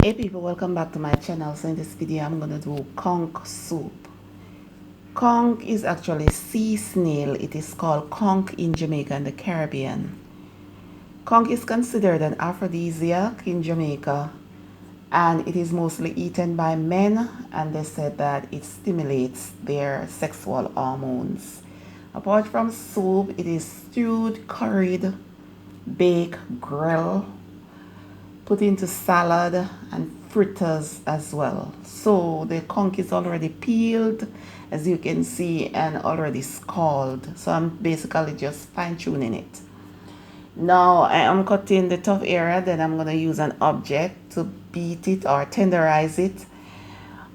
Hey people, welcome back to my channel. So in this video I'm gonna do conch soup. Conch is actually sea snail. It is called conch in Jamaica and the Caribbean. Conch is considered an aphrodisiac in Jamaica, and it is mostly eaten by men, and they said that it stimulates their sexual hormones. Apart from soup, it is stewed, curried, baked, grilled, put into salad and fritters as well. So the conch is already peeled, as you can see, and already scalded. So I'm basically just fine tuning it. Now I am cutting the tough area, then I'm going to use an object to beat it or tenderize it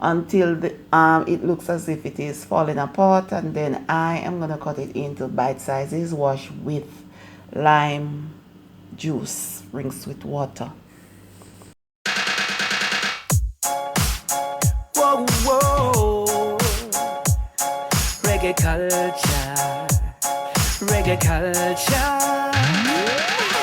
until it looks as if it is falling apart, and then I am going to cut it into bite sizes, wash with lime juice, rinsed with water. Whoa, whoa, reggae culture, reggae culture.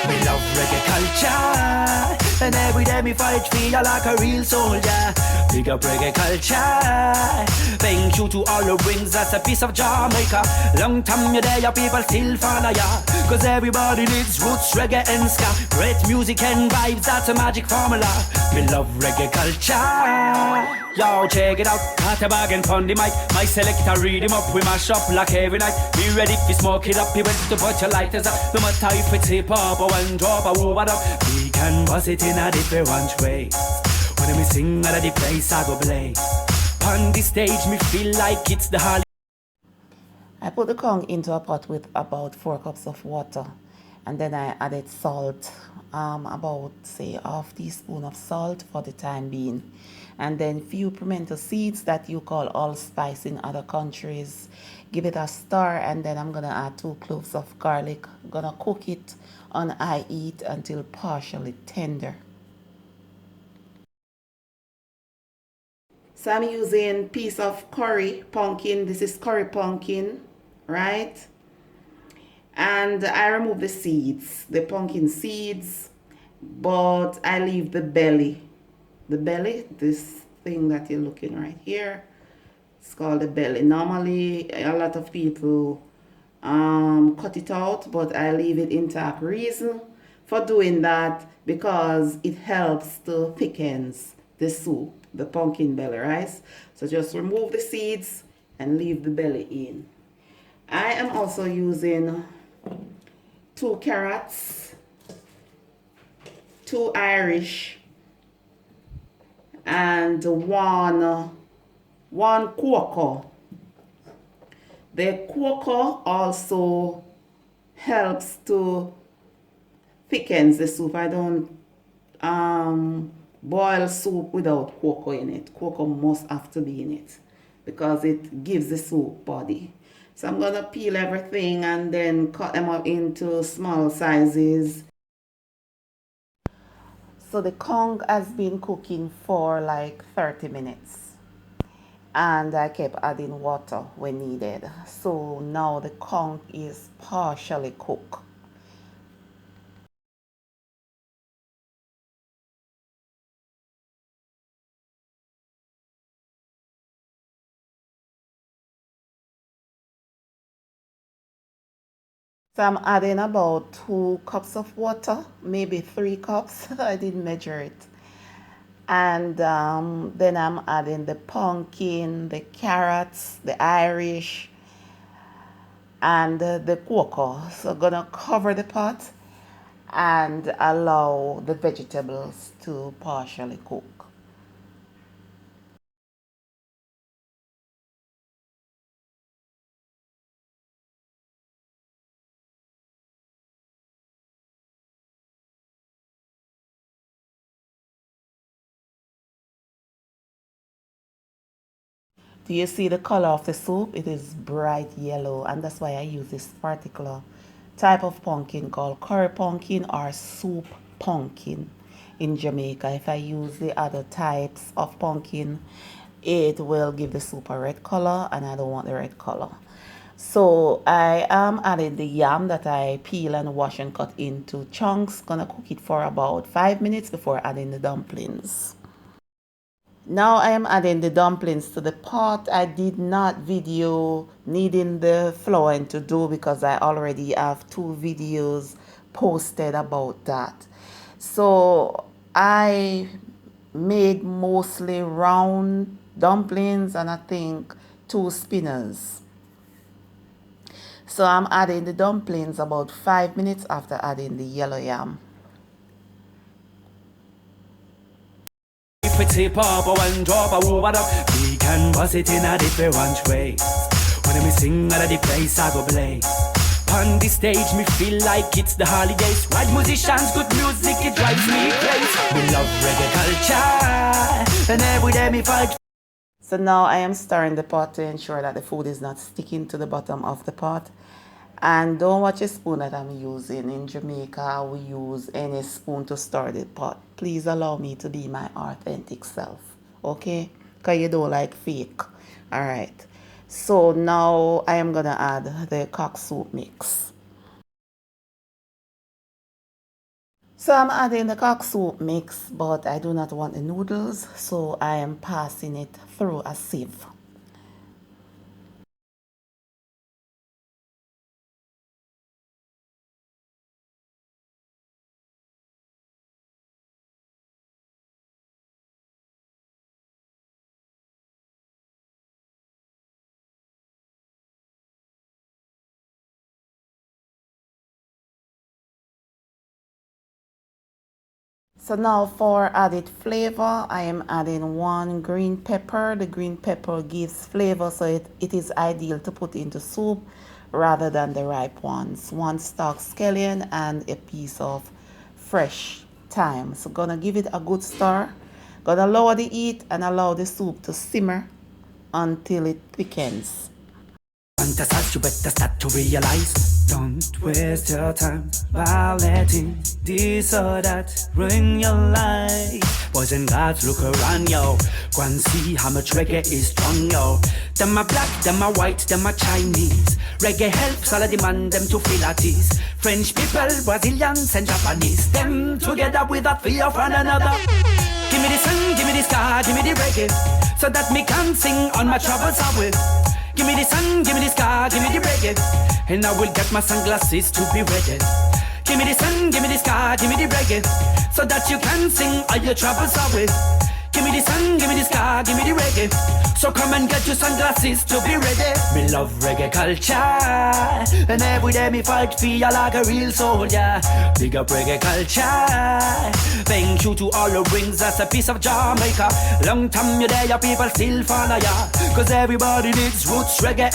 Me love reggae culture, and every day me fight feel like a real soldier. Big up reggae culture. Thank you to all the rings, that's a piece of Jamaica. Long time you there, your people still follow ya. Cause everybody needs roots, reggae and ska. Great music and vibes, that's a magic formula. Me love reggae culture. Yo, check it out, got a bag and on the mic. My selector read him up, we mash up like every night. Be ready to smoke it up, he went to put your lighters up. No matter if it's hip hop or one drop or what up, we can bust it in a different way. When me sing out of the place, I go blaze. On the stage, me feel like it's the Holly. I put the conch into a pot with about 4 cups of water, and then I added salt, about say half teaspoon of salt for the time being, and then few pimento seeds that you call allspice in other countries. Give it a stir, and then I'm gonna add 2 cloves of garlic. I'm gonna cook it on high heat until partially tender. So I'm using piece of curry pumpkin. This is curry pumpkin, right? And I remove the seeds, the pumpkin seeds, but I leave the belly. The belly, this thing that you're looking right here, it's called the belly. Normally, a lot of people cut it out, but I leave it intact. Reason for doing that, because it helps to thickens the soup, the pumpkin belly rice. So just remove the seeds and leave the belly in. I am also using 2 carrots, 2 Irish, and one cocoa. The cocoa also helps to thickens the soup. I don't boil soup without cocoa in it. Cocoa must have to be in it because it gives the soup body. So I'm gonna peel everything and then cut them up into small sizes. So the conch has been cooking for like 30 minutes, and I kept adding water when needed. So now the conch is partially cooked. So I'm adding about 2 cups of water, maybe 3 cups. I didn't measure it. And then I'm adding the pumpkin, the carrots, the Irish, and the cocoa. So I'm gonna cover the pot and allow the vegetables to partially cook. Do you see the color of the soup? It is bright yellow, and that's why I use this particular type of pumpkin called curry pumpkin or soup pumpkin in Jamaica. If I use the other types of pumpkin, it will give the soup a red color, and I don't want the red color. So I am adding the yam that I peel and wash and cut into chunks. Gonna cook it for about 5 minutes before adding the dumplings. Now I am adding the dumplings to the pot. I did not video kneading the flour into dough because I already have 2 videos posted about that. So I made mostly round dumplings and I think 2 spinners. So I'm adding the dumplings about 5 minutes after adding the yellow yam. If we tip up or one drop or what up, we can bust it in a different way. When we sing out of the place, I go blaze. On the stage, me feel like it's the holidays. Right musicians, good music, it drives me crazy. We love reggae culture, and every day me fight. So now I am stirring the pot to ensure that the food is not sticking to the bottom of the pot. And don't watch a spoon that I'm using. In Jamaica, we use any spoon to stir the pot. Please allow me to be my authentic self, okay? Because you don't like fake. All right. So now I am going to add the cock soup mix. So I'm adding the cock soup mix, but I do not want the noodles, so I am passing it through a sieve. So now for added flavor, I am adding 1 green pepper. The green pepper gives flavor, so it is ideal to put into soup rather than the ripe ones. 1 stalk scallion and a piece of fresh thyme. So gonna give it a good stir. Gonna lower the heat and allow the soup to simmer until it thickens. Fantasize, you better start to realize. Don't waste your time by letting this or that ruin your life. Boys and girls, look around, yo. Go and see how much reggae is strong, yo. Them are black, them are white, them are Chinese. Reggae helps all of the man, them to feel at ease. French people, Brazilians and Japanese, them together without fear of one another. Give me the sun, give me the sky, give me the reggae, so that me can sing on my troubles away. Give me the sun, give me the sky, give me the reggae, and I will get my sunglasses to be ready. Give me the sun, give me the sky, give me the reggae, so that you can sing all your troubles away. Give me the sun, give me the sky, give me the reggae, so come and get your sunglasses to be ready. Me love reggae culture, and every day me fight for you like a real soldier. Big up reggae culture. Thank you to all who brings us a piece of Jamaica. Long time you there, your people still follow ya, cause everybody needs roots reggae.